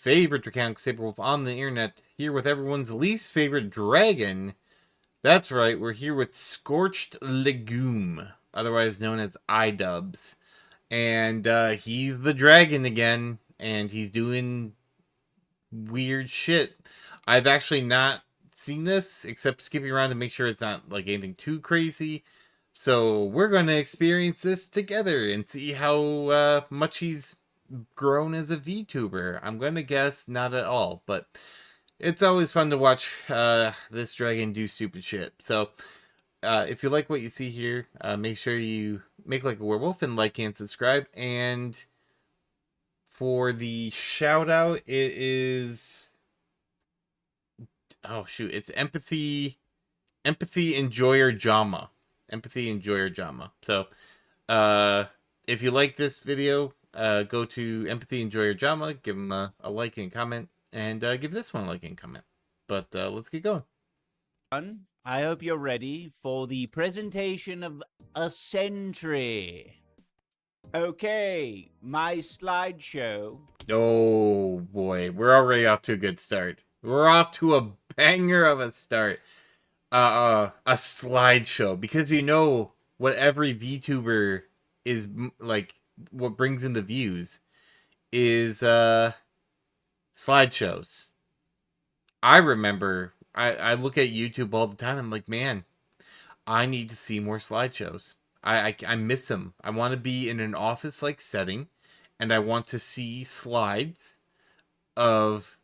favorite Draconic Saberwolf on the internet, here with everyone's least favorite dragon. That's right, we're here with Scorched Legume, otherwise known as iDubbbz. And he's the dragon again, and he's doing weird shit. I've actually not seen this, except skipping around to make sure it's not like anything too crazy. So we're going to experience this together and see how much he's grown as a VTuber. I'm going to guess not at all, but it's always fun to watch this dragon do stupid shit. So if you like what you see here, make sure you make like a werewolf and like and subscribe. And for the shout out, it is... oh shoot, it's empathy enjoyer Jama. Empathy enjoyer Jama. So if you like this video, go to empathy enjoyer Jama, give him a like and comment, and give this one a like and comment. But let's get going. I hope you're ready for the presentation of a sentry. Okay, my slideshow. Oh boy, we're already off to a good start. We're off to a banger of a start. A slideshow, because you know what every VTuber is like, what brings in the views is slideshows. I remember I look at YouTube all the time. I'm like, man, I need to see more slideshows. I miss them. I want to be in an office like setting, and I want to see slides of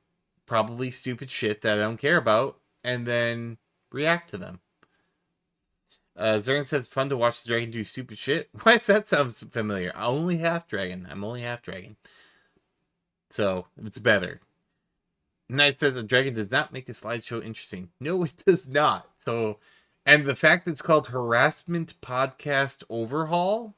probably stupid shit that I don't care about, and then react to them. Zern says, fun to watch the dragon do stupid shit. Why does that sound familiar? I'm only half dragon. So, it's better. Knight says, a dragon does not make a slideshow interesting. No, it does not. So, and the fact it's called Harassment Podcast Overhaul?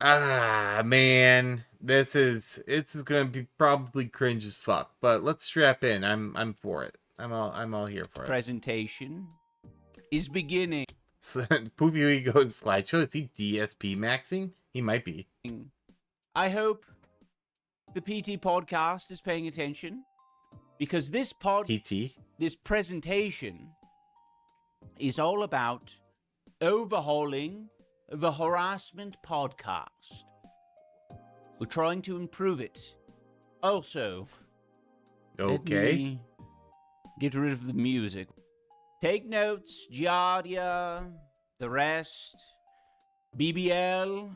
Ah, man. It's going to be probably cringe as fuck. But let's strap in. I'm for it. I'm all here for it. Presentation is beginning. Poopy goes slideshow. Is he DSP maxing? He might be. I hope the PT podcast is paying attention, because this presentation is all about overhauling the Harassment Podcast. We're trying to improve it. Also, okay, let me get rid of the music. Take notes, Giardia, the rest, BBL.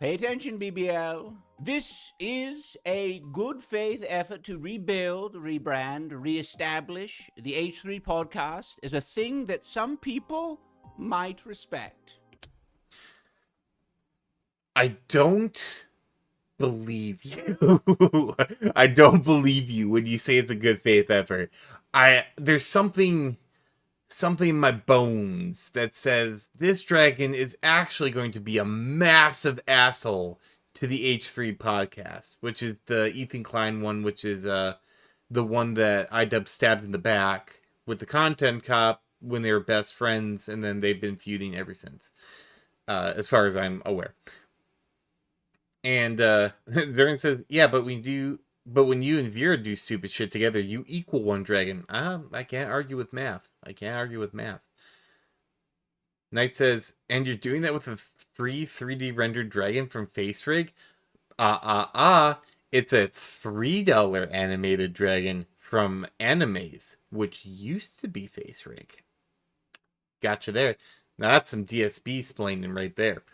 Pay attention, BBL. This is a good faith effort to rebuild, rebrand, reestablish the H3 podcast as a thing that some people might respect. I don't believe you. I don't believe you when you say it's a good faith effort. There's something in my bones that says this dragon is actually going to be a massive asshole to the H3 podcast, which is the Ethan Klein one, which is the one that iDubbbz stabbed in the back with the content cop when they were best friends, and then they've been feuding ever since, as far as I'm aware. And Zern says, yeah, but when you and Vera do stupid shit together, you equal one dragon. I can't argue with math. Knight says, and you're doing that with a free 3D rendered dragon from FaceRig? It's a $3 animated dragon from Animes, which used to be FaceRig. Gotcha there. Now that's some DSP splaining right there.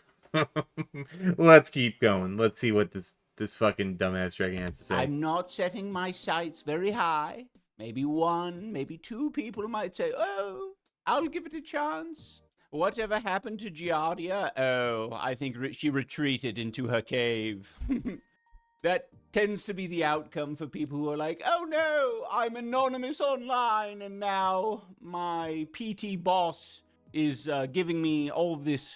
Let's keep going. Let's see what this fucking dumbass dragon has to say. I'm not setting my sights very high. Maybe one, maybe two people might say, oh, I'll give it a chance. Whatever happened to Giardia? Oh, I think she retreated into her cave. That tends to be the outcome for people who are like, oh no, I'm anonymous online, and now my PT boss is giving me all of this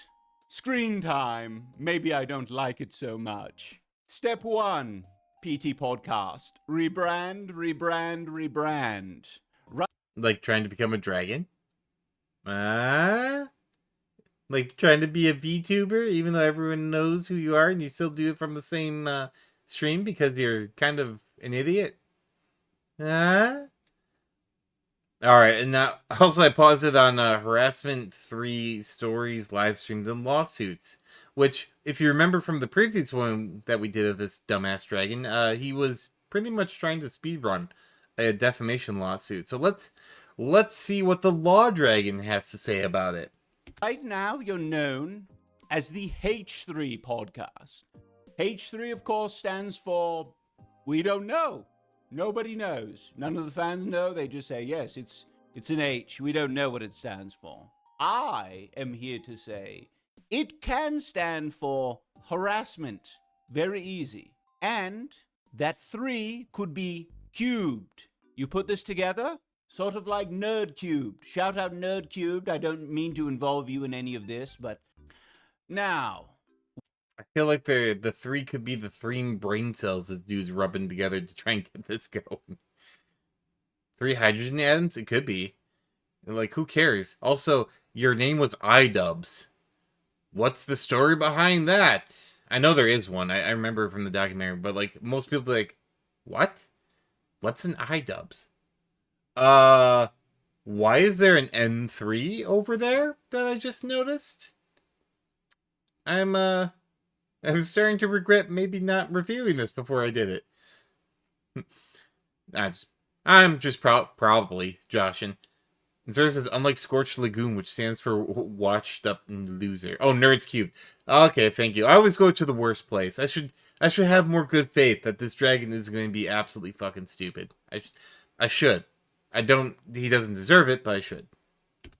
screen time. Maybe I don't like it so much. Step 1, PT podcast. Rebrand. Like trying to become a dragon? Like trying to be a VTuber, even though everyone knows who you are, and you still do it from the same stream because you're kind of an idiot? Huh? Alright, and now, also I paused it on harassment 3 stories, live streams, and lawsuits. Which, if you remember from the previous one that we did of this dumbass dragon, he was pretty much trying to speedrun a defamation lawsuit. So let's see what the law dragon has to say about it. Right now, you're known as the H3 podcast. H3, of course, stands for we don't know. Nobody knows. None of the fans know. They just say, yes, it's an H. We don't know what it stands for. I am here to say it can stand for harassment. Very easy. And that 3 could be cubed. You put this together, sort of like Nerd Cubed. Shout out Nerd Cubed. I don't mean to involve you in any of this, but now. I feel like the 3 could be the 3 brain cells this dude's rubbing together to try and get this going. 3 hydrogen atoms? It could be. Like, who cares? Also, your name was iDubbbz. What's the story behind that? I know there is one. I remember from the documentary, but like most people be like, what? What's an iDubbbz? Why is there an N3 over there that I just noticed? I'm starting to regret maybe not reviewing this before I did it. I'm just probably joshing. And so it says, unlike Scorched Legume, which stands for Watched Up and Loser. Oh, Nerds Cube. Okay, thank you. I always go to the worst place. I should have more good faith that this dragon is going to be absolutely fucking stupid. I should. He doesn't deserve it, but I should.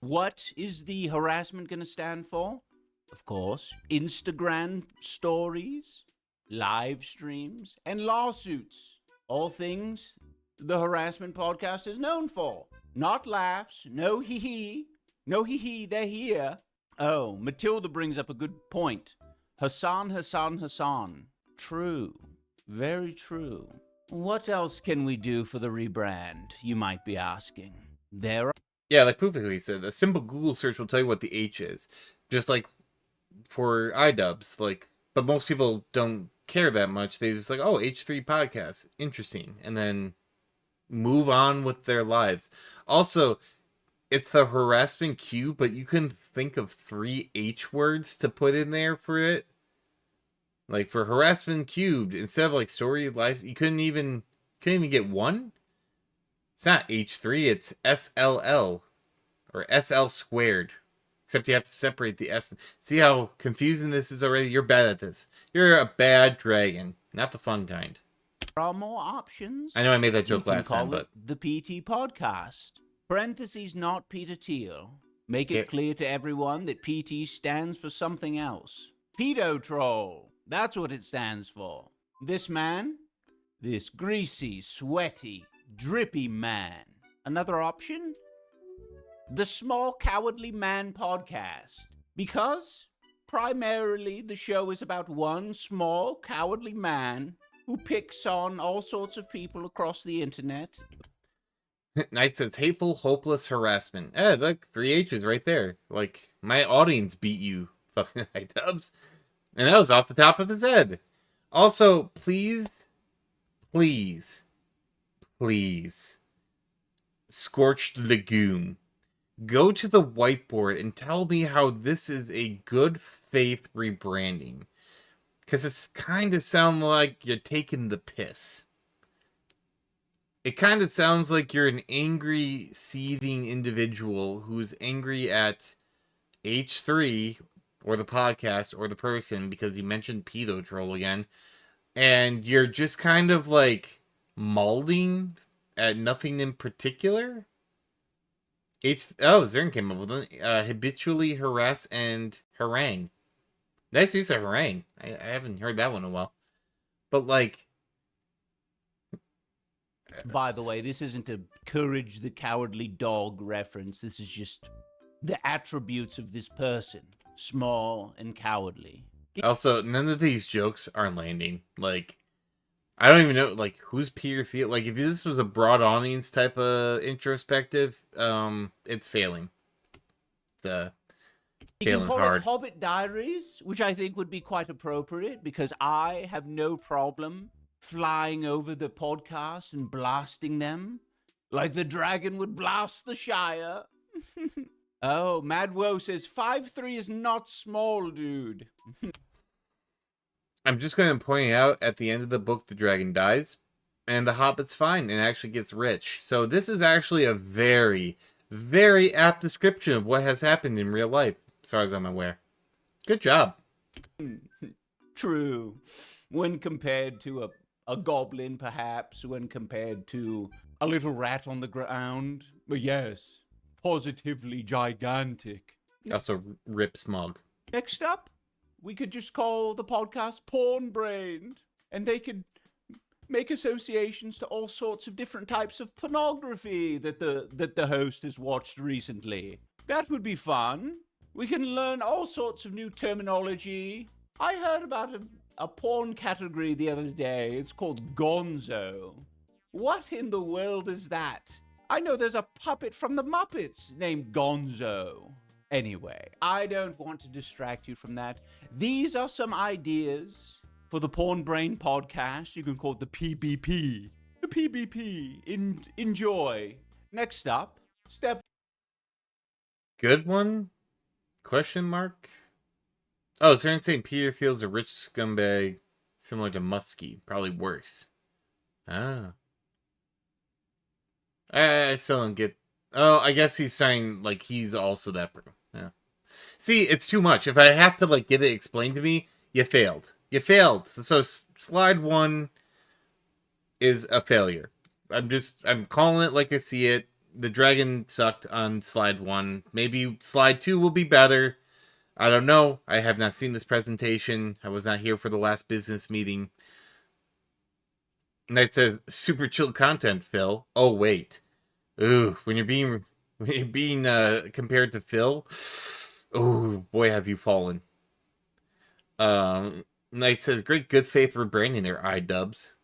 What is the harassment going to stand for? Of course, Instagram stories, live streams, and lawsuits. All things the harassment podcast is known for. Not laughs, no hee-hee. No hee-hee, they're here. Oh, Matilda brings up a good point. Hassan. True. Very true. What else can we do for the rebrand, you might be asking? Yeah, like Poofy said, a simple Google search will tell you what the H is. Just like for iDubbbz, like, but most people don't care that much. They just like, oh, H3 podcast, interesting, and then move on with their lives. Also, it's the harassment cube, but you can think of 3 H words to put in there for it. Like for harassment cubed, instead of like story lives, you couldn't even get one. It's not H3, it's SLL or SL squared. Except you have to separate the S. See how confusing this is already? You're bad at this. You're a bad dragon, not the fun kind. There are more options. I know I made that joke last time, but the PT podcast. Parentheses, not Peter Thiel. Make it clear to everyone that PT stands for something else. Pedo troll. That's what it stands for. This man, this greasy, sweaty, drippy man. Another option? The Small Cowardly Man podcast. Because primarily the show is about one small cowardly man who picks on all sorts of people across the internet. Knight says hateful, hopeless harassment. Look, 3 H's right there. Like, my audience beat you, fucking iDubbbz. And that was off the top of his head. Also, please, Scorched Legume, go to the whiteboard and tell me how this is a good faith rebranding. Because it's kind of sound like you're taking the piss. It kind of sounds like you're an angry, seething individual who's angry at H3 or the podcast or the person because you mentioned pedo troll again. And you're just kind of like mauling at nothing in particular. Zern came up with it. Habitually harass and harangue. Nice use of harangue. I haven't heard that one in a while. But like... By the way, this isn't a Courage the Cowardly Dog reference. This is just the attributes of this person. Small and cowardly. Also, none of these jokes are landing. Like, I don't even know, like, who's Peter Thiel? Like, if this was a broad audience type of introspective, it's failing. It's you failing can call hard. it Hobbit Diaries, which I think would be quite appropriate, because I have no problem flying over the podcast and blasting them, like the dragon would blast the Shire. Oh, Madwo says 5'3" is not small, dude. I'm just going to point out at the end of the book, the dragon dies, and the Hobbit's fine and actually gets rich. So this is actually a very, very apt description of what has happened in real life, as far as I'm aware. Good job. True. When compared to a goblin, perhaps, when compared to a little rat on the ground. But yes, positively gigantic. Also, rip Smog. Next up, we could just call the podcast Porn Brained, and they could make associations to all sorts of different types of pornography that the host has watched recently. That would be fun. We can learn all sorts of new terminology. I heard about a porn category the other day. It's called Gonzo. What in the world is that? I know there's a puppet from the Muppets named Gonzo. Anyway, I don't want to distract you from that. These are some ideas for the Porn Brain podcast. You can call it the PBP. The PBP. Enjoy. Next up, step. Good one? Question mark? Oh, Turn St. Peter feels a rich scumbag similar to Muskie. Probably worse. Ah. I still don't get... Oh, I guess he's saying, like, he's also that bro. Yeah. See, it's too much. If I have to, like, get it explained to me, you failed. You failed. So, slide 1 is a failure. I'm calling it like I see it. The dragon sucked on slide 1. Maybe slide 2 will be better. I don't know. I have not seen this presentation. I was not here for the last business meeting. Knight says, super chill content, Phil. Oh, wait. Ooh, when you're being compared to Phil, oh boy, have you fallen. Knight says, great good faith rebranding there, iDubbbz.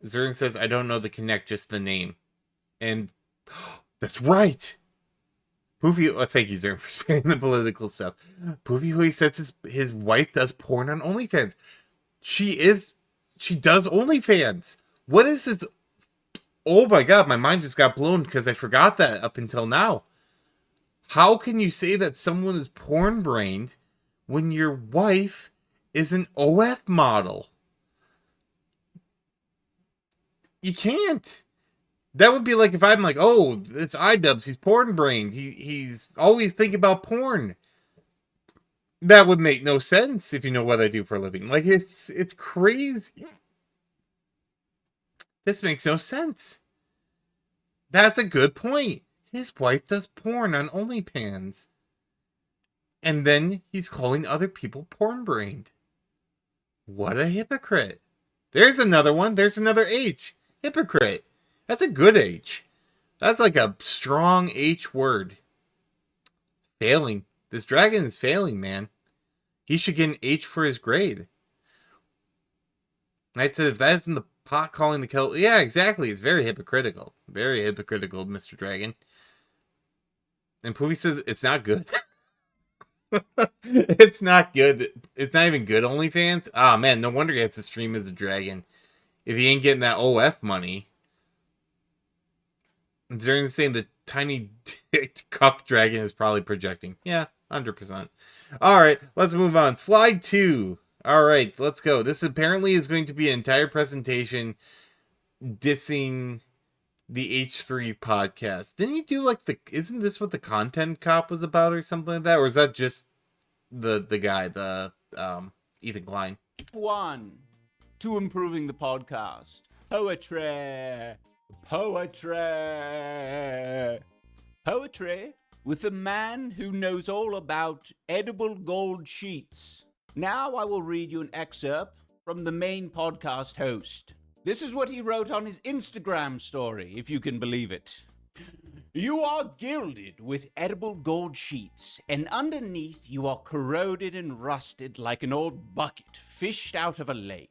Zern says, I don't know the connect, just the name. And that's right. Poofy, thank you, Zern, for sparing the political stuff. Poofy, who he says his wife does porn on OnlyFans. She does OnlyFans. What is this? Oh my god, my mind just got blown because I forgot that up until now. How can you say that someone is porn-brained when your wife is an OF model? You can't. That would be like if I'm like, oh, it's iDubbbz, he's porn-brained. He's always thinking about porn. That would make no sense if you know what I do for a living. Like, it's crazy. This makes no sense. That's a good point. His wife does porn on OnlyFans. And then he's calling other people porn-brained. What a hypocrite. There's another one. There's another H. Hypocrite. That's a good H. That's like a strong H word. Failing. This dragon is failing, man. He should get an H for his grade. Knight said, if that isn't the pot calling the kettle... Yeah, exactly. It's very hypocritical. Very hypocritical, Mr. Dragon. And Poofy says, it's not good. It's not good. It's not even good, OnlyFans. Ah, man, no wonder he has to stream as a dragon. If he ain't getting that OF money. Zern's saying the tiny dick cuck dragon is probably projecting. Yeah, 100%. Alright, let's move on. Slide 2. Alright, let's go. This apparently is going to be an entire presentation dissing the H3 podcast. Didn't you do like isn't this what the content cop was about or something like that? Or is that just the guy, Ethan Klein? 1. To improving the podcast. Poetry. Poetry with a man who knows all about edible gold sheets. Now I will read you an excerpt from the main podcast host. This is what he wrote on his Instagram story, if you can believe it. You are gilded with edible gold sheets, and underneath you are corroded and rusted like an old bucket fished out of a lake.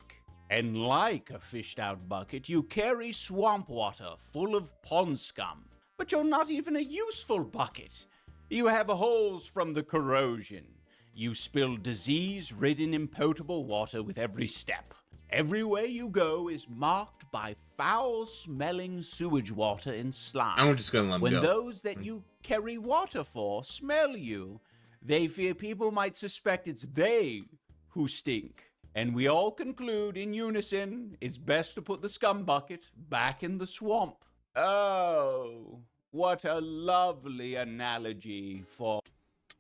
And like a fished-out bucket, you carry swamp water full of pond scum. But you're not even a useful bucket. You have holes from the corrosion. You spill disease-ridden impotable water with every step. Everywhere you go is marked by foul-smelling sewage water and slime. I'm just gonna let him When go. those that you carry water for smell you, they fear people might suspect it's they who stink. And we all conclude in unison, it's best to put the scum bucket back in the swamp. Oh, what a lovely analogy for...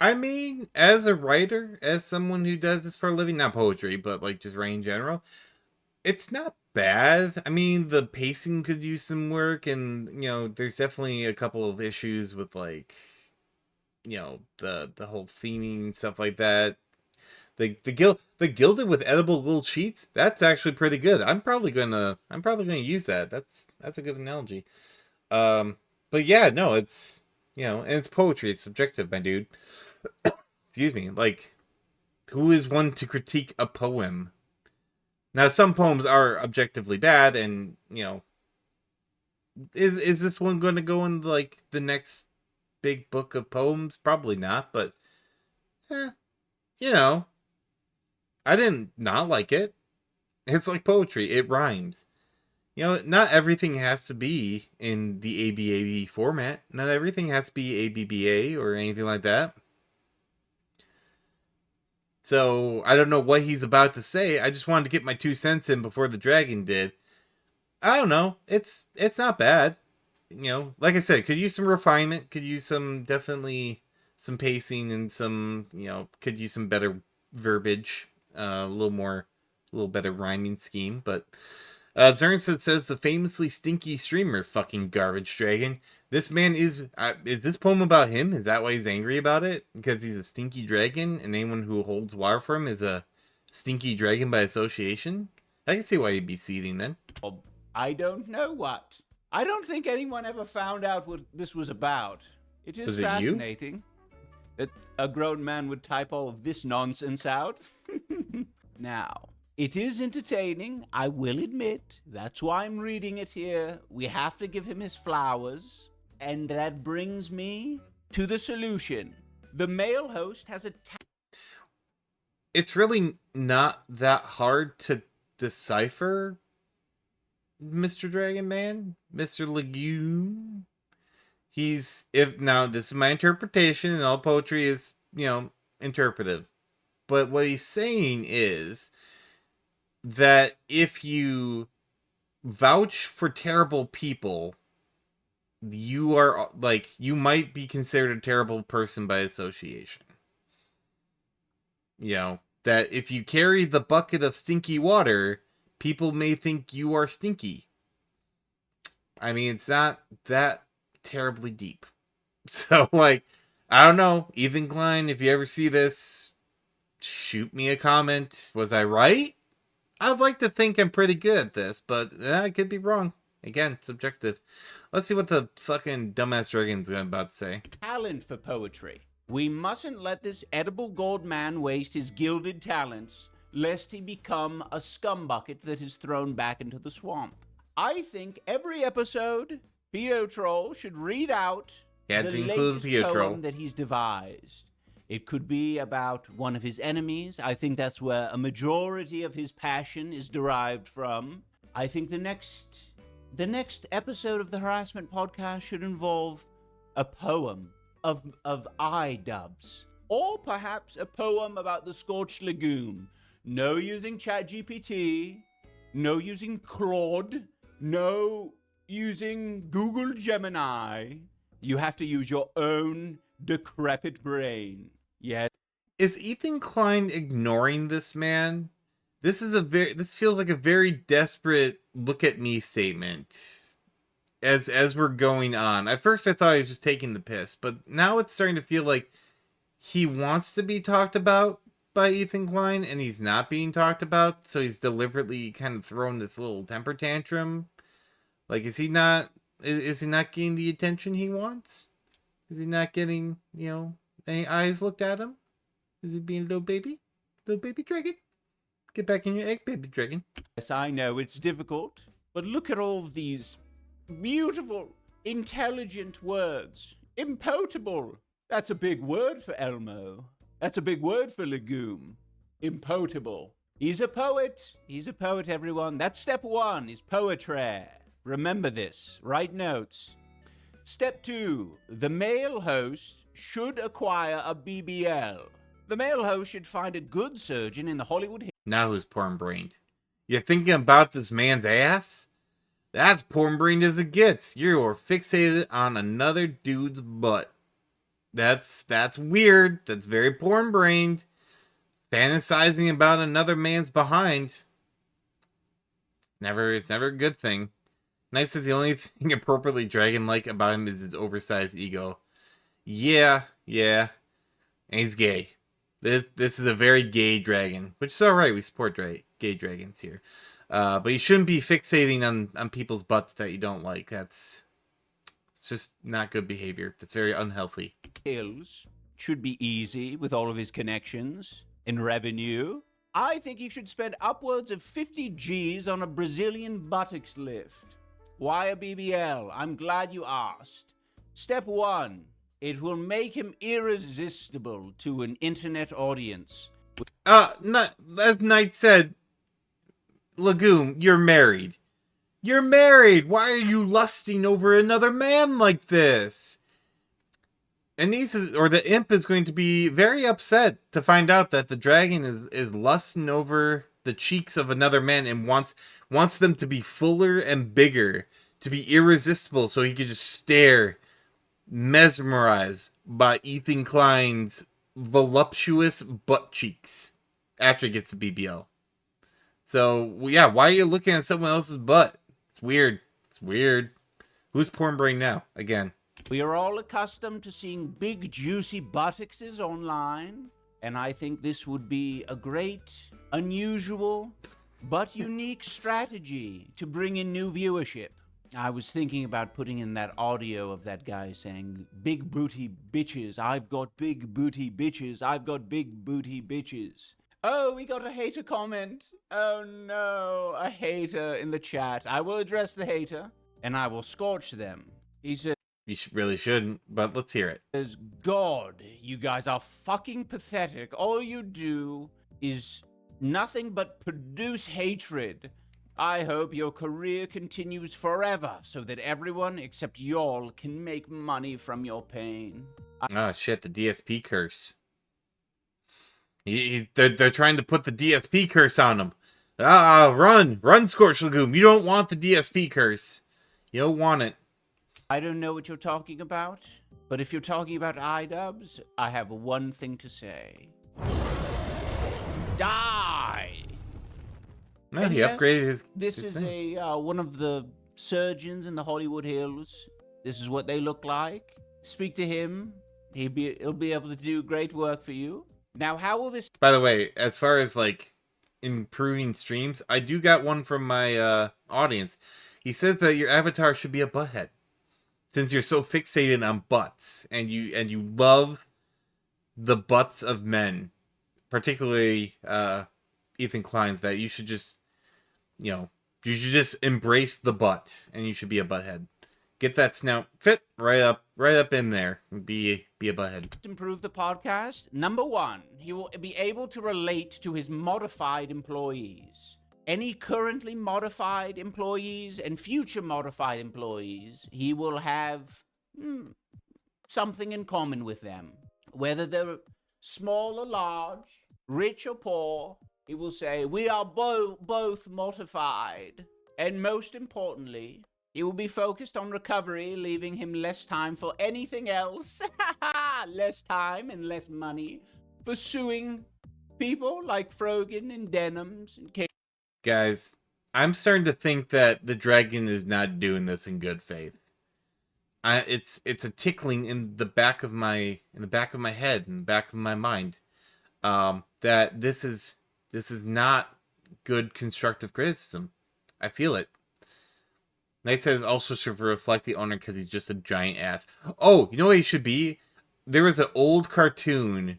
I mean, as a writer, as someone who does this for a living, not poetry, but like just writing in general, it's not bad. I mean, the pacing could use some work, and there's definitely a couple of issues with like, the whole theming and stuff like that. The gilded with edible gold sheets, that's actually pretty good. I'm probably gonna use that. That's a good analogy. But yeah, no, it's and it's poetry. It's subjective, my dude. Excuse me. Like, who is one to critique a poem? Now, some poems are objectively bad, and is this one going to go in like the next big book of poems? Probably not. But, I didn't not like it. It's like poetry. It rhymes. Not everything has to be in the ABAB format. Not everything has to be ABBA or anything like that. So, I don't know what he's about to say. I just wanted to get my 2 cents in before the dragon did. I don't know. It's not bad. Like I said, could use some refinement. Could use definitely some pacing and could use some better verbiage. A little better rhyming scheme. But Zernstedt says the famously stinky streamer, fucking garbage dragon. This man is this poem about him? Is that why he's angry about it? Because he's a stinky dragon, and anyone who holds water for him is a stinky dragon by association? I can see why he'd be seething then. I don't know what. I don't think anyone ever found out what this was about. It is fascinating that a grown man would type all of this nonsense out. Now, it is entertaining, I will admit. That's why I'm reading it here. We have to give him his flowers. And that brings me to the solution. The male host has a... It's really not that hard to decipher, Mr. Dragon Man, Mr. Legume. Now this is my interpretation, and all poetry is, interpretive. But what he's saying is that if you vouch for terrible people, you are you might be considered a terrible person by association. That if you carry the bucket of stinky water, people may think you are stinky. I mean, it's not that terribly deep. So, I don't know. Ethan Klein, if you ever see this, shoot me a comment. Was I right? I'd like to think I'm pretty good at this, but I could be wrong. Again, subjective. Let's see what the fucking dumbass dragon's about to say. Talent for poetry. We mustn't let this edible gold man waste his gilded talents, lest he become a scumbucket that is thrown back into the swamp. I think every episode, Pedo Troll should read out the latest poem that he's devised. It could be about one of his enemies. I think that's where a majority of his passion is derived from. I think the next episode of the Harassment Podcast should involve a poem of iDubbbz, or perhaps a poem about the scorched legume. No using ChatGPT, no using Claude, no using Google Gemini. You have to use your own decrepit brain. Yeah. Is Ethan Klein ignoring this man? This feels like a very desperate look at me statement as we're going on. At first I thought he was just taking the piss, but now it's starting to feel like he wants to be talked about by Ethan Klein and he's not being talked about, so he's deliberately kind of throwing this little temper tantrum. Like, is he not getting the attention he wants? Is he not getting, any eyes looked at him? Is he being a little baby dragon? Get back in your egg, baby dragon. Yes, I know, it's difficult, but look at all of these beautiful, intelligent words. Impotable. That's a big word for Elmo. That's a big word for Legume. Impotable. He's a poet. He's a poet, everyone. That's step 1, is poetry. Remember this. Write notes. Step 2, the male host should acquire a BBL. The male host should find a good surgeon in the Hollywood Hills. Now who's porn-brained? You're thinking about this man's ass? That's porn-brained as it gets. You're fixated on another dude's butt. That's weird. That's very porn-brained. Fantasizing about another man's behind. It's never a good thing. Knight says the only thing appropriately dragon-like about him is his oversized ego. Yeah. And he's gay. This is a very gay dragon, which is alright. We support gay dragons here. But you shouldn't be fixating on people's butts that you don't like. It's just not good behavior. It's very unhealthy. Hills should be easy with all of his connections and revenue. I think he should spend upwards of 50 G's on a Brazilian buttocks lift. Why a BBL? I'm glad you asked. Step 1, it will make him irresistible to an internet audience. As Knight said, Legume, you're married. You're married. Why are you lusting over another man like this? Anise or the imp is going to be very upset to find out that the dragon is lusting over the cheeks of another man and wants them to be fuller and bigger, to be irresistible, so he could just stare, mesmerized by Ethan Klein's voluptuous butt cheeks after he gets the BBL. So, yeah, why are you looking at someone else's butt? It's weird. It's weird. Who's porn brain now? Again. We are all accustomed to seeing big, juicy buttocks online, and I think this would be a great, unusual, but unique strategy to bring in new viewership. I was thinking about putting in that audio of that guy saying, "Big booty bitches, I've got big booty bitches, I've got big booty bitches." Oh, we got a hater comment. Oh no, a hater in the chat. I will address the hater, and I will scorch them. He said, You really shouldn't, but let's hear it. "God, you guys are fucking pathetic. All you do is nothing but produce hatred. I hope your career continues forever so that everyone except y'all can make money from your pain." Oh shit, the DSP curse. They're trying to put the DSP curse on him. Run, Scorched Legume. You don't want the DSP curse. You don't want it. I don't know what you're talking about, but if you're talking about iDubbbz, I have one thing to say. Die! No, And he yes, upgraded his. This his is thing. one of the surgeons in the Hollywood Hills. This is what they look like. Speak to him. He'll be able to do great work for you. Now, how will this... By the way, as far as like improving streams, I do got one from my audience. He says that your avatar should be a butthead, since you're so fixated on butts and you love the butts of men, particularly Ethan Klein's, that you should just embrace the butt and you should be a butthead. Get that snout fit right up in there and be a butthead. improve the podcast? Number 1, he will be able to relate to his modified employees. Any currently modified employees and future modified employees, he will have something in common with them. Whether they're small or large, rich or poor, he will say, "We are both modified." And most importantly, he will be focused on recovery, leaving him less time for anything else. Less time and less money for suing people like Frogan and Denims and Guys, I'm starting to think that the dragon is not doing this in good faith. It's a tickling in the back of my head, in the back of my mind, that this is not good constructive criticism. I feel it. Knight says also should reflect the owner because he's just a giant ass. Oh, you know what he should be? There was an old cartoon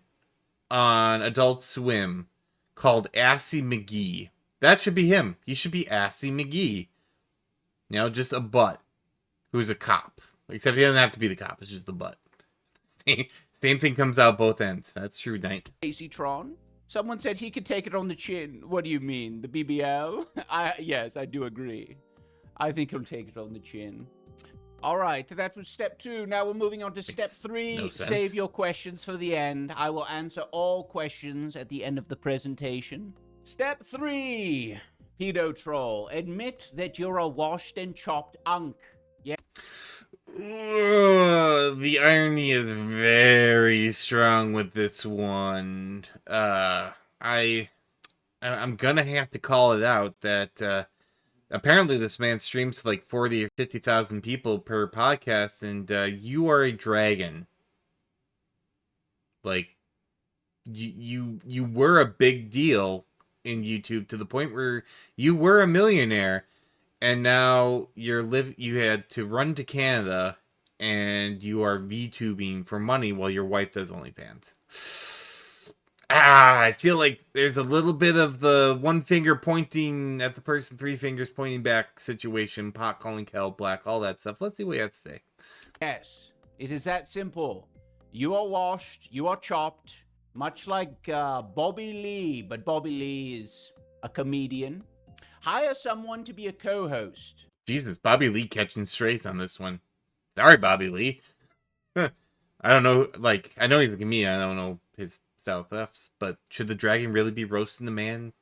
on Adult Swim called Assy McGee. That should be him. He should be Assy McGee. You know, just a butt who's a cop. Except he doesn't have to be the cop. It's just the butt. Same thing comes out both ends. That's true, Knight. Casey Tron. Someone said he could take it on the chin. What do you mean? The BBL? Yes, I do agree. I think he'll take it on the chin. All right, that was step 2. Now we're moving on to step 3. no sense. Save your questions for the end. I will answer all questions at the end of the presentation. Step 3. Pedo troll. Admit that you're a washed and chopped unk. Yeah. The irony is very strong with this one. I'm gonna have to call it out that apparently this man streams to like 40 or 50,000 people per podcast, and you are a dragon. Like, you were a big deal in YouTube to the point where you were a millionaire, and now you had to run to Canada, and you are VTubing for money while your wife does OnlyFans. I feel like there's a little bit of the one finger pointing at the person, 3 fingers pointing back situation, pot calling kettle black, all that stuff. Let's see what you have to say. Yes, it is that simple. You are washed, you are chopped, much like Bobby Lee, but Bobby Lee is a comedian. Hire someone to be a co-host. Jesus, Bobby Lee catching strays on this one. Sorry, Bobby Lee. I don't know, like, I know he's a comedian, I don't know his style thefts, but should the dragon really be roasting the man?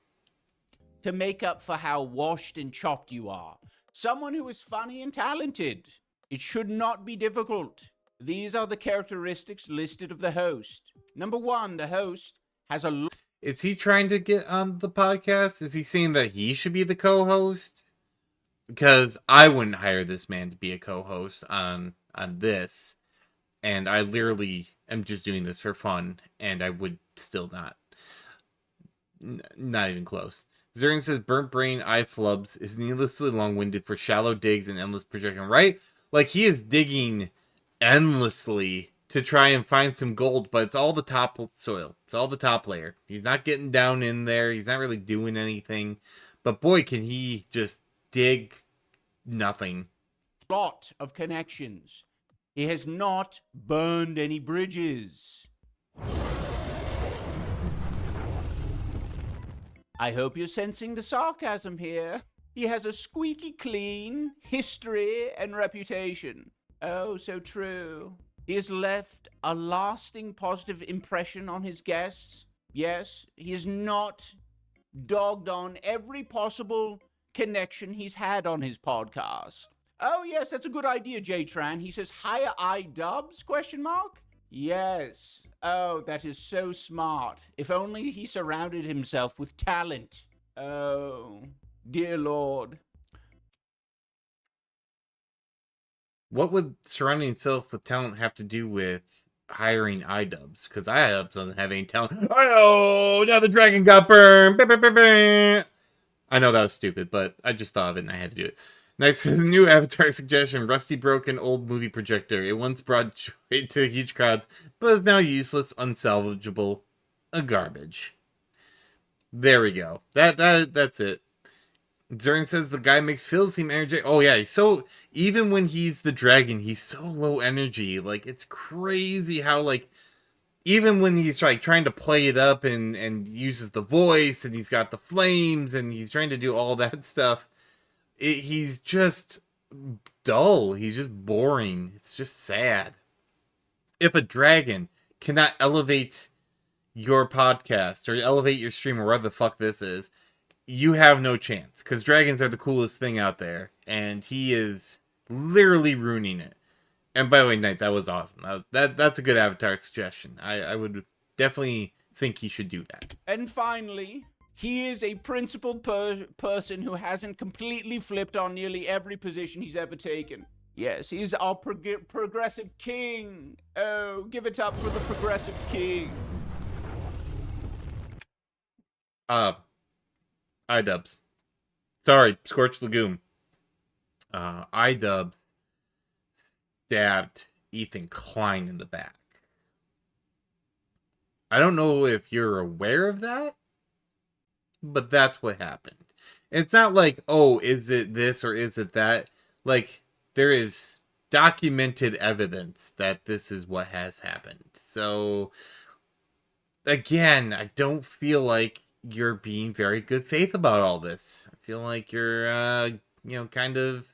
To make up for how washed and chopped you are. Someone who is funny and talented. It should not be difficult. These are the characteristics listed of the host. Number 1, the host has a... Is he trying to get on the podcast? Is he saying that he should be the co-host? Because I wouldn't hire this man to be a co-host on this. And I literally am just doing this for fun. And I would still not. Not even close. Zering says, burnt brain iDubbbz is needlessly long-winded for shallow digs and endless projection. Right? Like, he is digging endlessly to try and find some gold, but it's all the top soil. It's all the top layer. He's not getting down in there. He's not really doing anything. But boy, can he just dig nothing. Lot of connections. He has not burned any bridges. I hope you're sensing the sarcasm here. He has a squeaky clean history and reputation. Oh, so true. He has left a lasting positive impression on his guests. Yes, he has not dogged on every possible connection he's had on his podcast. Oh, yes, that's a good idea, J-Tran. He says, hire iDubbbz, question mark? Yes. Oh, that is so smart. If only he surrounded himself with talent. Oh, dear Lord. What would surrounding himself with talent have to do with hiring iDubbbz? Because iDubbbz doesn't have any talent. Oh, now the dragon got burned. I know that was stupid, but I just thought of it and I had to do it. Nice new avatar suggestion. Rusty broken old movie projector. It once brought joy to huge crowds, but is now useless, unsalvageable, a garbage. There we go. That's it. Zern says the guy makes Phil seem energetic. Oh yeah, so even when he's the dragon, he's so low energy. Like, it's crazy how, like, even when he's like trying to play it up and uses the voice and he's got the flames and he's trying to do all that stuff, he's just dull. He's just boring. It's just sad. If a dragon cannot elevate your podcast or elevate your stream or whatever the fuck this is, you have no chance, because dragons are the coolest thing out there, and he is literally ruining it. And by the way, Knight, that was awesome. That's a good avatar suggestion. I would definitely think he should do that. And finally, he is a principled person who hasn't completely flipped on nearly every position he's ever taken. Yes, he's our progressive king. Oh, give it up for the progressive king. iDubbbz. Sorry, Scorched Legume. iDubbbz stabbed Ethan Klein in the back. I don't know if you're aware of that, but that's what happened. It's not like, oh, is it this or is it that? Like, there is documented evidence that this is what has happened. So, again, I don't feel like you're being very good faith about all this. I feel like you're, kind of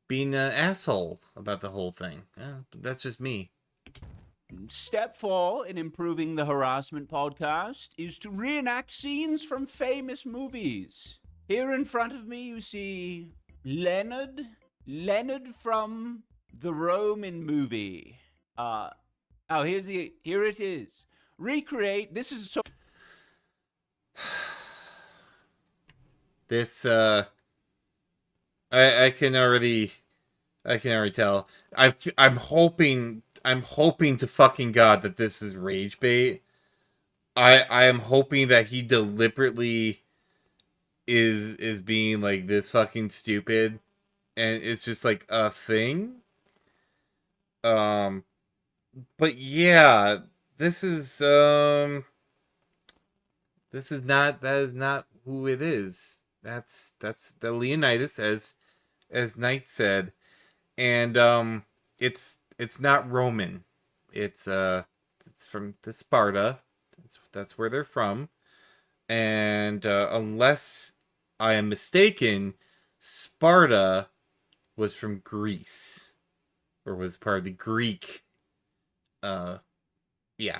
being an asshole about the whole thing. But that's just me. Step 4 in improving the harassment podcast is to reenact scenes from famous movies. Here in front of me, you see Leonard. Leonard from the Roman movie. Here it is. Recreate. This is so. This, I can already tell. I'm hoping to fucking God that this is rage bait. I am hoping that he deliberately is being like this fucking stupid, and it's just like a thing. But yeah, this is that is not who it is. That's the Leonidas, as Knight said, and it's not Roman. It's from the Sparta. That's where they're from, and unless I am mistaken, Sparta was from Greece, or was part of the Greek. Yeah,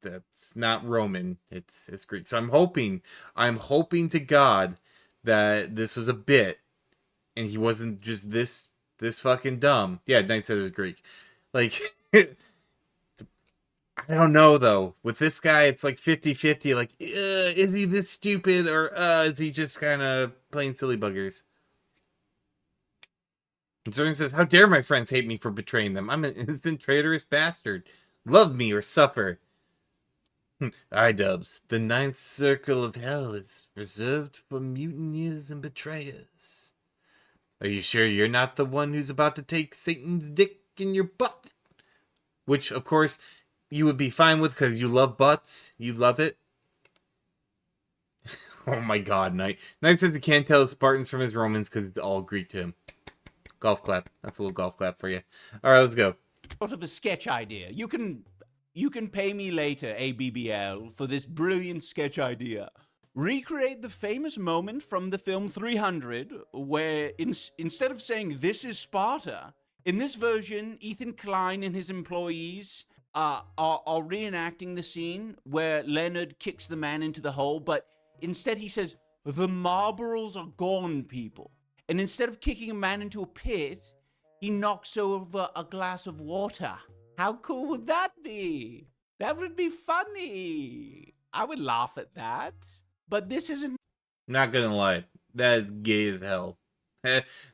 that's not Roman. It's Greek. So I'm hoping to God that this was a bit, and he wasn't just this fucking dumb. Yeah, Knight said it was Greek. Like, I don't know, though. With this guy, it's like 50-50. Like, is he this stupid, or is he just kind of playing silly buggers? And Zern says, how dare my friends hate me for betraying them? I'm an instant traitorous bastard. Love me or suffer. iDubbbz, the ninth circle of hell is reserved for mutineers and betrayers. Are you sure you're not the one who's about to take Satan's dick in your butt? Which, of course, you would be fine with because you love butts. You love it. Oh my God, Knight. Knight says he can't tell the Spartans from his Romans because it's all Greek to him. Golf clap. That's a little golf clap for you. All right, let's go. Sort of a sketch idea. You can pay me later, ABBL, for this brilliant sketch idea. Recreate the famous moment from the film 300, where instead of saying, this is Sparta, in this version, Ethan Klein and his employees are reenacting the scene where Leonard kicks the man into the hole, but instead he says, the marbles are gone, people. And instead of kicking a man into a pit, he knocks over a glass of water. How cool would that be? That would be funny. I would laugh at that. But this isn't... Not gonna lie. That is gay as hell.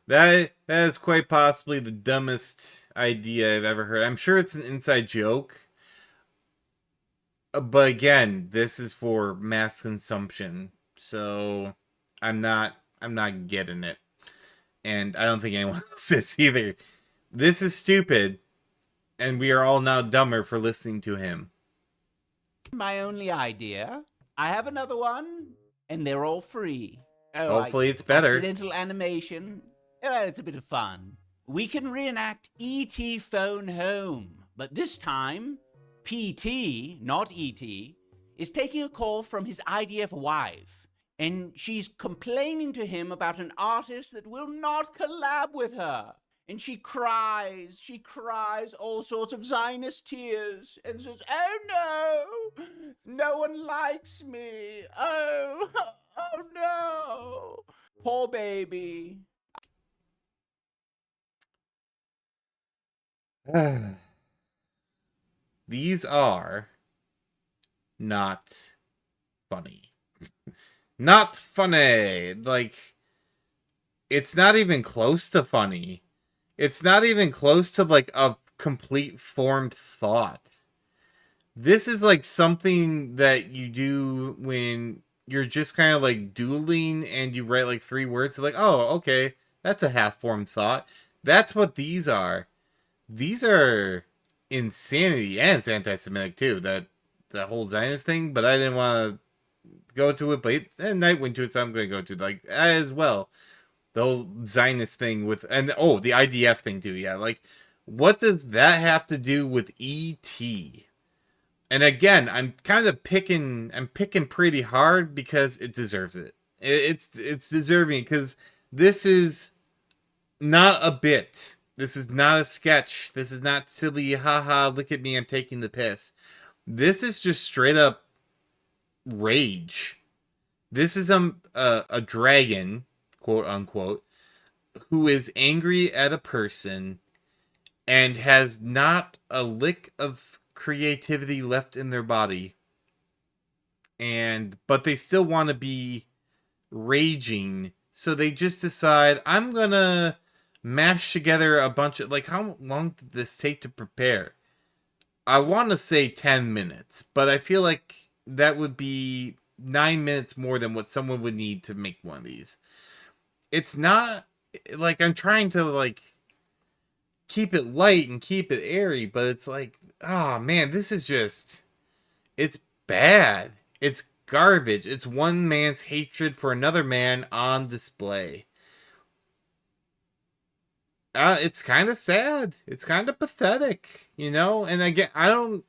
That is quite possibly the dumbest idea I've ever heard. I'm sure it's an inside joke. But again, this is for mass consumption. So I'm not getting it. And I don't think anyone else is either. This is stupid. And we are all now dumber for listening to him. My only idea. I have another one, and they're all free. Oh, hopefully it's better. Accidental animation. Oh, it's a bit of fun. We can reenact E.T. Phone Home, but this time, P.T., not E.T., is taking a call from his IDF wife, and she's complaining to him about an artist that will not collab with her. And she cries all sorts of Zionist tears and says, oh no one likes me. Oh no. Poor baby. These are not funny. Not funny. Like, it's not even close to funny. It's not even close to, like, a complete formed thought. This is, like, something that you do when you're just kind of, like, doodling and you write, like, 3 words. So like, oh, okay, that's a half-formed thought. That's what these are. These are insanity, and it's anti-Semitic, too. That whole Zionist thing, but I didn't want to go to it, but Knight went to it, so I'm going to go to it, like, as well. The whole Zionist thing with, and oh, the IDF thing too, yeah. Like, what does that have to do with E.T.? And again, I'm picking pretty hard because it deserves it. It's deserving because this is not a bit. This is not a sketch. This is not silly, haha, look at me, I'm taking the piss. This is just straight up rage. This is a dragon, quote unquote, who is angry at a person and has not a lick of creativity left in their body. But they still want to be raging, so they just decide, I'm gonna mash together a bunch of, like, how long did this take to prepare? I want to say 10 minutes, but I feel like that would be 9 minutes more than what someone would need to make one of these. It's not like I'm trying to like keep it light and keep it airy, but it's like, oh man, this is just, it's bad. It's garbage. It's one man's hatred for another man on display. It's kind of sad. It's kind of pathetic, you know? And again, I don't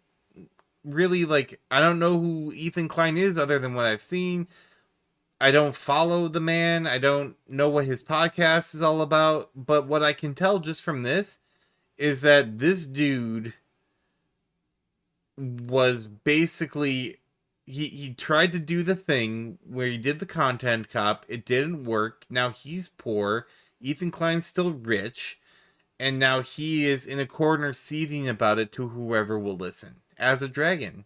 really like, I don't know who Ethan Klein is other than what I've seen. I don't follow the man. I don't know what his podcast is all about. But what I can tell just from this is that this dude was basically, he tried to do the thing where he did the content cop. It didn't work. Now he's poor. Ethan Klein's still rich. And now he is in a corner seething about it to whoever will listen. As a dragon.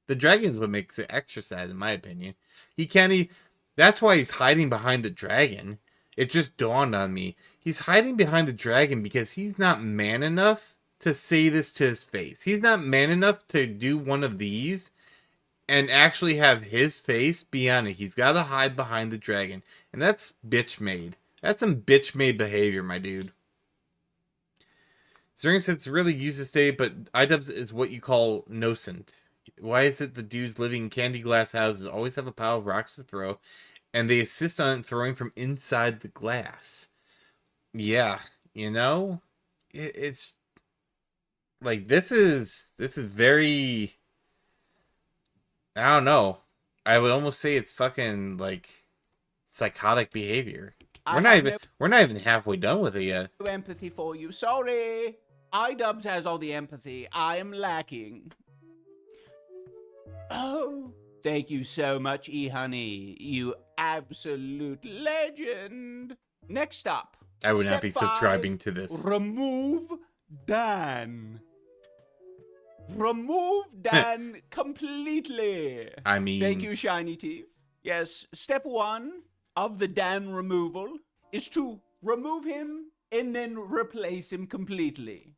The dragon's what makes it extra sad, in my opinion. He can't even... That's why he's hiding behind the dragon. It just dawned on me. He's hiding behind the dragon because he's not man enough to say this to his face. He's not man enough to do one of these and actually have his face be on it. He's got to hide behind the dragon. And that's bitch made. That's some bitch made behavior, my dude. Zernsit's really used to say, but iDubbbz is what you call nocent. Why is it the dudes living in candy glass houses always have a pile of rocks to throw, and they insist on throwing from inside the glass? Yeah, you know, it's like this is very. I don't know. I would almost say it's fucking like psychotic behavior. We're not even halfway done with it yet. No empathy for you. Sorry. iDubbbz has all the empathy. I am lacking. Oh, thank you so much, eHoney. You absolute legend. Next up. I would not Step be 5, subscribing to this. Remove Dan. Remove Dan completely. I mean... Thank you, Shiny Teeth. Yes, step 1 of the Dan removal is to remove him and then replace him completely.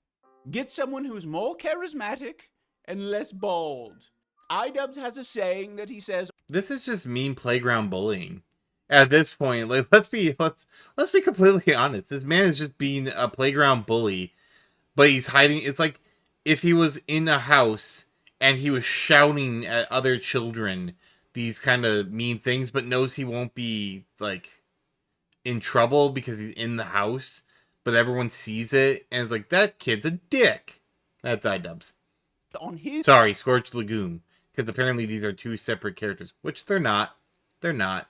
Get someone who's more charismatic and less bald. iDubbbz has a saying that he says, this is just mean playground bullying. At this point, like let's be completely honest. This man is just being a playground bully, but he's hiding. It's like if he was in a house and he was shouting at other children these kind of mean things, but knows he won't be like in trouble because he's in the house, but everyone sees it and is like, that kid's a dick. That's iDubbbz. on his Sorry, Scorched Legume. Because apparently these are two separate characters, which they're not. They're not.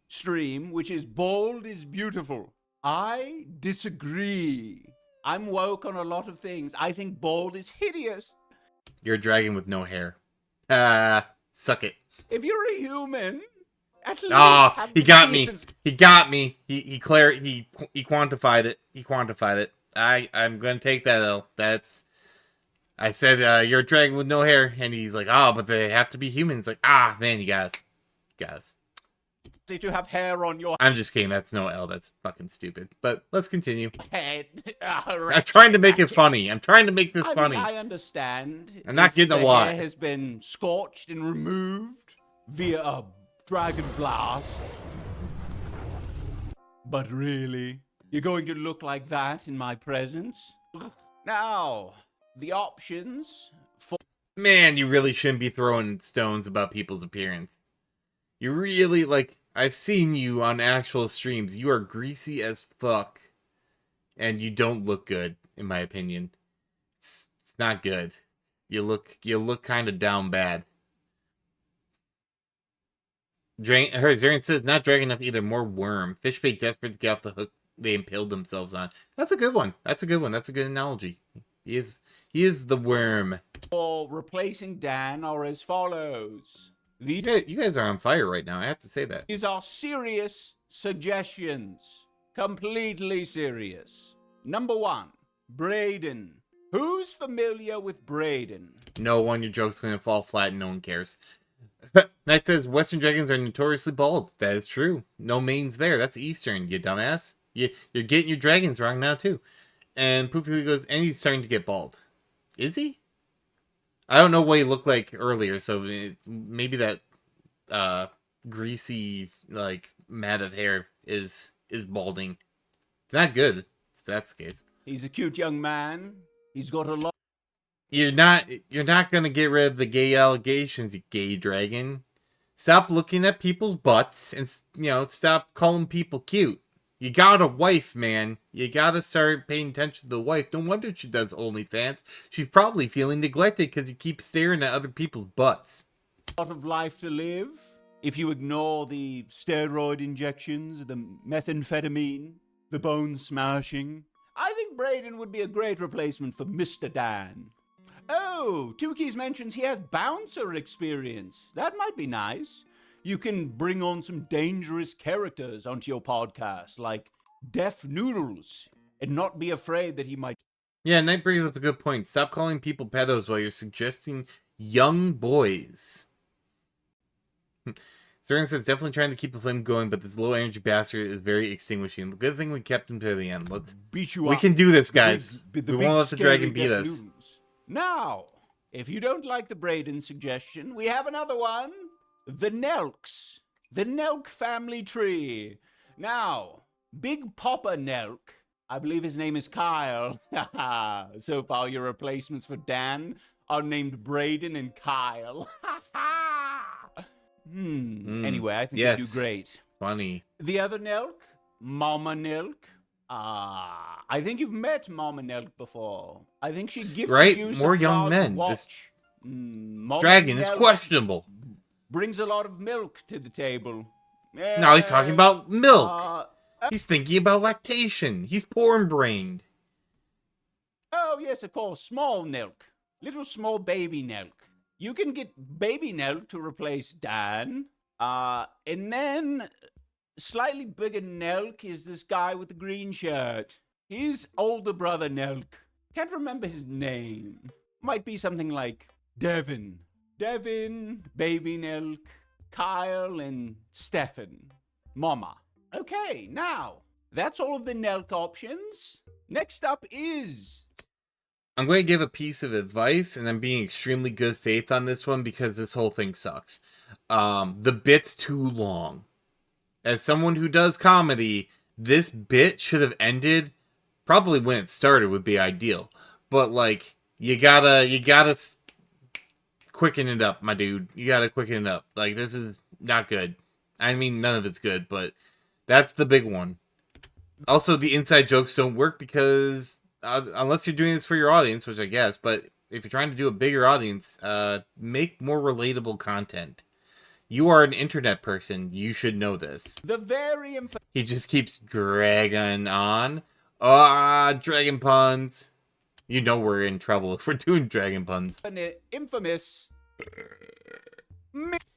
stream, which is bold is beautiful. I disagree. I'm woke on a lot of things. I think bald is hideous. You're a dragon with no hair. Suck it. If you're a human, at least Oh, he got me. decency. He got me. He quantified it. He quantified it. I'm gonna take that though. I said you're a dragon with no hair, and he's like, oh, but they have to be humans. Like, man, you guys. To have hair on your I'm just kidding. That's no L. That's fucking stupid. But let's continue. head. I'm trying to make it funny. I'm trying to make this funny. I understand. I'm not if getting a the lot. hair has been scorched and removed via a dragon blast. But really, you're going to look like that in my presence? Now, the options for Man, you really shouldn't be throwing stones about people's appearance. You really, like, I've seen you on actual streams. You are greasy as fuck. And you don't look good, in my opinion. It's not good. You look kind of down bad. Zarian says, not dragging enough either, more worm. Fish bait desperate to get off the hook they impaled themselves on. That's a good one. That's a good one. That's a good analogy. He is the worm. For replacing Dan are as follows. You guys are on fire right now. I have to say that. These are serious suggestions. Completely serious. Number 1, Braden. Who's familiar with Braden? No one, your joke's going to fall flat and no one cares. That says Western dragons are notoriously bald. That is true. No manes there. That's Eastern, you dumbass. You're getting your dragons wrong now, too. And Poofy goes, and he's starting to get bald. Is he? I don't know what he looked like earlier, so maybe that greasy, like, mat of hair is balding. It's not good, if that's the case. He's a cute young man. He's got a lot. You're not gonna get rid of the gay allegations, you gay dragon. Stop looking at people's butts and, stop calling people cute. You got a wife, man. You gotta start paying attention to the wife. No wonder she does OnlyFans. She's probably feeling neglected because you keep staring at other people's butts. A lot of life to live. If you ignore the steroid injections, the methamphetamine, the bone smashing, I think Braden would be a great replacement for Mr. Dan. Oh, Two Keys mentions he has bouncer experience. That might be nice. You can bring on some dangerous characters onto your podcast, like Deaf Noodles, and not be afraid that he might... Yeah, Knight brings up a good point. Stop calling people pedos while you're suggesting young boys. Stern says, definitely trying to keep the flame going, but this low-energy bastard is very extinguishing. The good thing we kept him to the end. Let's beat you We up. can do this, guys. We won't let the dragon beat us. Now, if you don't like the Braden suggestion, we have another one. The Nelks. The Nelk family tree. Now, Big Papa Nelk, I believe his name is Kyle. So far, your replacements for Dan are named Braden and Kyle. Anyway, I think they do great. Funny. The other Nelk, Mama Nelk. I think you've met Mama Nelk before. I think she gifted you some more young men. Watch. This dragon is questionable. Brings a lot of milk to the table. No, he's talking about milk. He's thinking about lactation. He's porn-brained. Oh, yes, of course. Small Nelk. Little small baby Nelk. You can get baby Nelk to replace Dan. And then slightly bigger Nelk is this guy with the green shirt. He's older brother Nelk. Can't remember his name. Might be something like Devin. Devin, baby Nelk, Kyle, and Stefan. Mama. Okay, now, that's all of the Nelk options. Next up is... I'm going to give a piece of advice, and I'm being extremely good faith on this one because this whole thing sucks. The bit's too long. As someone who does comedy, this bit should have ended probably when it started would be ideal. But, like, you gotta quicken it up, my dude. You gotta quicken it up. Like, this is not good. I mean, none of it's good, but that's the big one. Also, the inside jokes don't work because... unless you're doing this for your audience, which I guess, but if you're trying to do a bigger audience, make more relatable content. You are an internet person. You should know this. He just keeps dragging on. Dragon puns. You know we're in trouble if we're doing dragon puns. Infamous.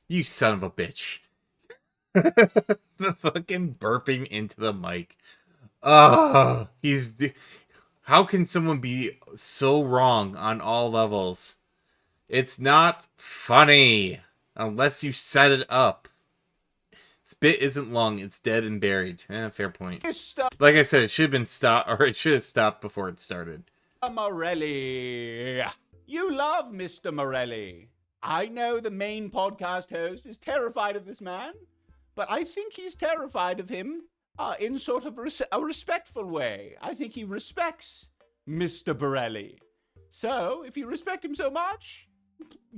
You son of a bitch. The fucking burping into the mic. How can someone be so wrong on all levels? It's not funny unless you set it up. Spit isn't long, it's dead and buried. Fair point. Like I said, it should have been stopped, or it should have stopped before it started. Morelli. You love Mr. Morelli. I know the main podcast host is terrified of this man, but I think he's terrified of him in sort of a respectful way. I think he respects Mr. Borelli. So, if you respect him so much,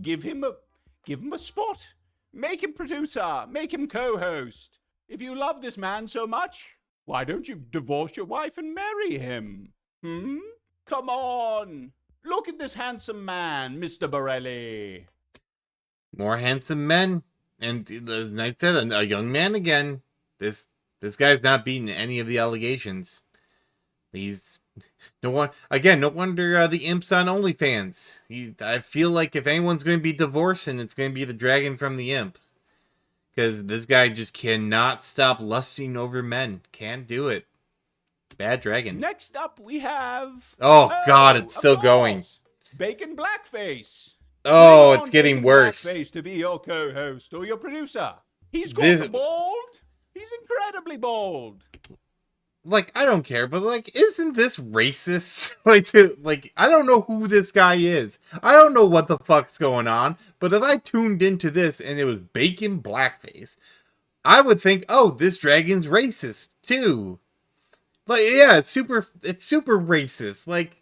give him a spot. Make him producer. Make him co-host. If you love this man so much, why don't you divorce your wife and marry him? Come on. Look at this handsome man, Mr. Borelli. More handsome men, and as I said, a young man again. This guy's not beating any of the allegations. He's no one again. No wonder the imp's on OnlyFans. I feel like if anyone's going to be divorcing, it's going to be the dragon from the imp, because this guy just cannot stop lusting over men. Can't do it. Bad dragon. Next up, we have. Oh God, it's still going. Bacon Blackface. Oh, it's getting worse. Blackface to be your co-host or your producer. He's got bald. He's incredibly bald. Like, I don't care, but like, isn't this racist? like, I don't know who this guy is. I don't know what the fuck's going on. But if I tuned into this and it was Bacon Blackface, I would think, oh, this dragon's racist too. Like, yeah, it's super racist. Like,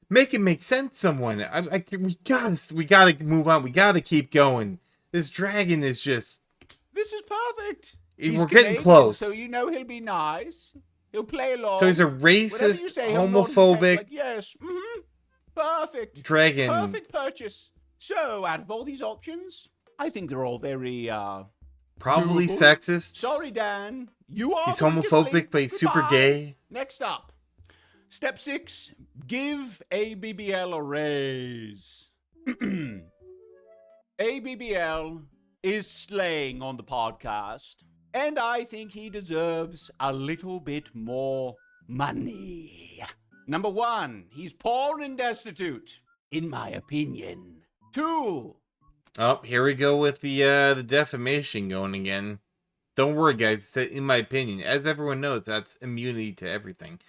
make it make sense, someone. We gotta move on. We gotta keep going. This dragon is just. This is perfect. We're getting close. So you know he'll be nice. He'll play along. So he's a racist, homophobic. Like, yes. Mm-hmm. Perfect. Dragon. Perfect purchase. So out of all these options, I think they're all very probably doable. Sexist. Sorry, Dan. You are. He's homophobic, but he's super gay. Next up. Step 6. Give ABBL a raise. ABBL is slaying on the podcast, and I think he deserves a little bit more money. Number 1, he's poor and destitute, in my opinion. 2. Oh, here we go with the defamation going again. Don't worry, guys. In my opinion, as everyone knows, that's immunity to everything.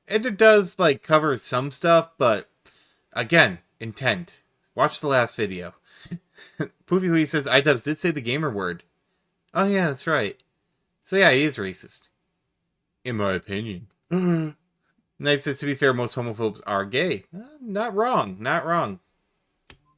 And it does, like, cover some stuff, but, again, intent. Watch the last video. Poofy Hui says, iDubbbz did say the gamer word. Oh, yeah, that's right. So, yeah, he is racist. In my opinion. Nice says, to be fair, most homophobes are gay. Not wrong. Not wrong.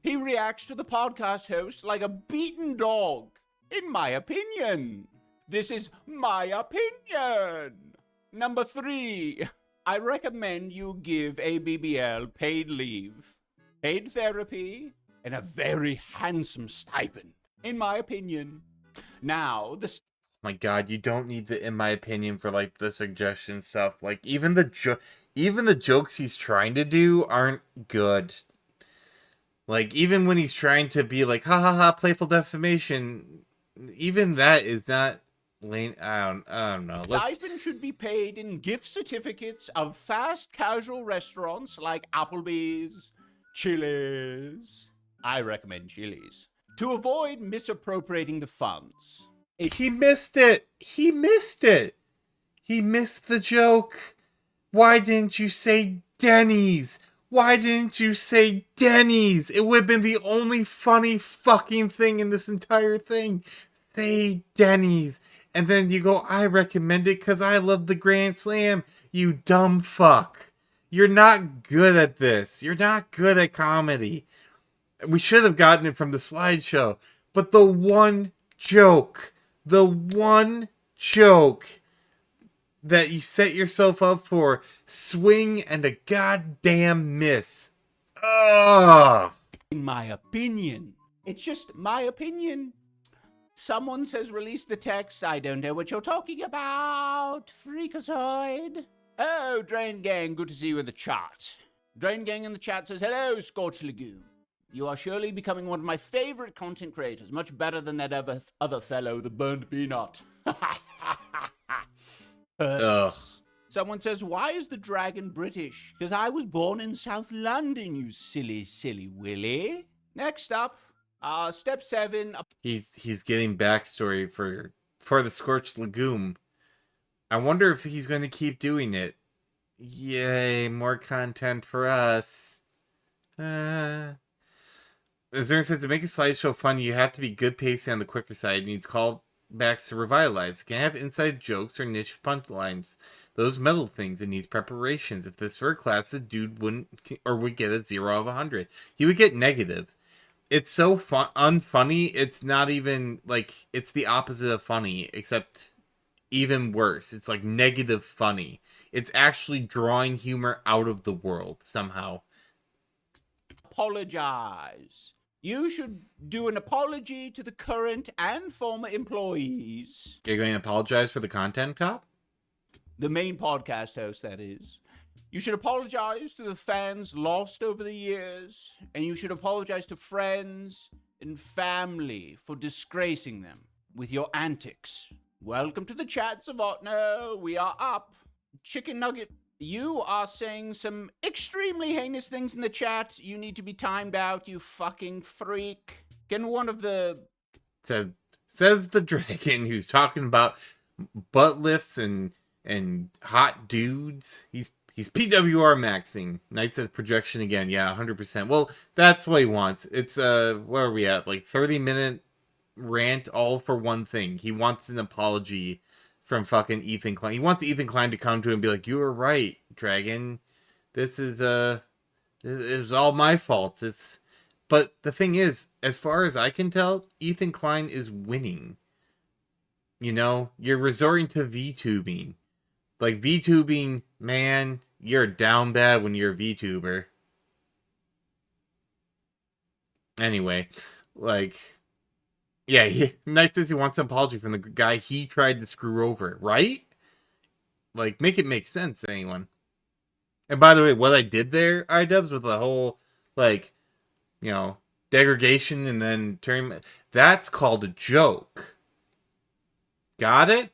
He reacts to the podcast host like a beaten dog. In my opinion. This is my opinion. Number 3. I recommend you give ABBL paid leave, paid therapy, and a very handsome stipend, in my opinion. Now, my God, you don't need the in my opinion for like the suggestion stuff. Like even the jokes he's trying to do aren't good. Like even when he's trying to be like ha ha ha playful defamation, even that is not lane. I don't know. Stipend should be paid in gift certificates of fast casual restaurants like Applebee's, Chili's. I recommend Chili's. To avoid misappropriating the funds. He missed it. He missed it. He missed the joke. Why didn't you say Denny's? Why didn't you say Denny's? It would have been the only funny fucking thing in this entire thing. Say Denny's. And then you go, I recommend it because I love the Grand Slam. You dumb fuck. You're not good at this. You're not good at comedy. We should have gotten it from the slideshow. But the one joke that you set yourself up for, swing and a goddamn miss. Ugh. In my opinion. It's just my opinion. Someone says release the text. I don't know what you're talking about. Freakazoid. Oh, Drain Gang, good to see you in the chat. Drain Gang in the chat says, hello, Scorched Legume. You are surely becoming one of my favorite content creators, much better than that other fellow, the burnt peanut. Someone says, why is the dragon British? Because I was born in South London, you silly, silly Willy. Next up, step 7. He's getting backstory for the Scorched Legume. I wonder if he's going to keep doing it. Yay, more content for us. Azura says, to make a slideshow fun, you have to be good pacing on the quicker side. It needs callbacks to revitalize. It can't have inside jokes or niche punchlines. Those metal things, it needs preparations. If this were a class, the dude would get a 0 of 100. He would get negative. It's so unfunny, it's not even, like, it's the opposite of funny, except even worse. It's like negative funny. It's actually drawing humor out of the world somehow. Apologize. You should do an apology to the current and former employees. You're going to apologize for the content cop? The main podcast host, that is. You should apologize to the fans lost over the years, and you should apologize to friends and family for disgracing them with your antics. Welcome to the chat, Savotno. We are up. Chicken Nugget, you are saying some extremely heinous things in the chat. You need to be timed out, you fucking freak. Can one of the... Says the dragon who's talking about butt lifts and hot dudes. He's PWR maxing. Knight says projection again. Yeah, 100%. Well, that's what he wants. It's where are we at? Like 30-minute rant all for one thing. He wants an apology from fucking Ethan Klein. He wants Ethan Klein to come to him and be like, "You were right, Dragon. This is all my fault." But the thing is, as far as I can tell, Ethan Klein is winning. You know, you're resorting to VTubing. Like, VTubing, man, you're down bad when you're a VTuber. Anyway, like, yeah, Nice says he wants an apology from the guy he tried to screw over, right? Like, make it make sense, anyone. And by the way, what I did there, iDubbbz, with the whole, like, you know, degradation and then turn, that's called a joke. Got it?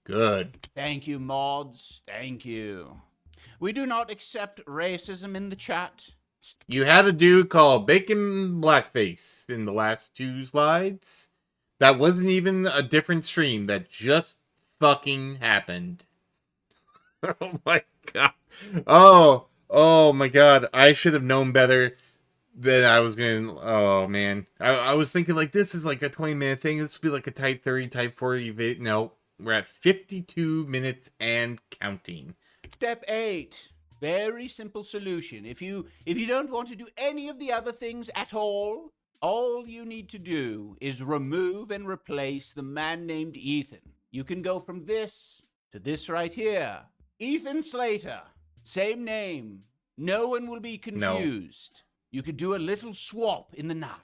Good. Thank you, mods. Thank you. We do not accept racism in the chat. You had a dude called Bacon Blackface in the last 2 slides. That wasn't even a different stream. That just fucking happened. Oh my god. Oh my god. I should have known better than I was going to... Oh, man. I was thinking, like, this is like a 20-minute thing. This would be like a type 30, type 40 vid. No. We're at 52 minutes and counting. Step 8. Very simple solution. If you don't want to do any of the other things at all you need to do is remove and replace the man named Ethan. You can go from this to this right here. Ethan Slater. Same name. No one will be confused. No. You could do a little swap in the night.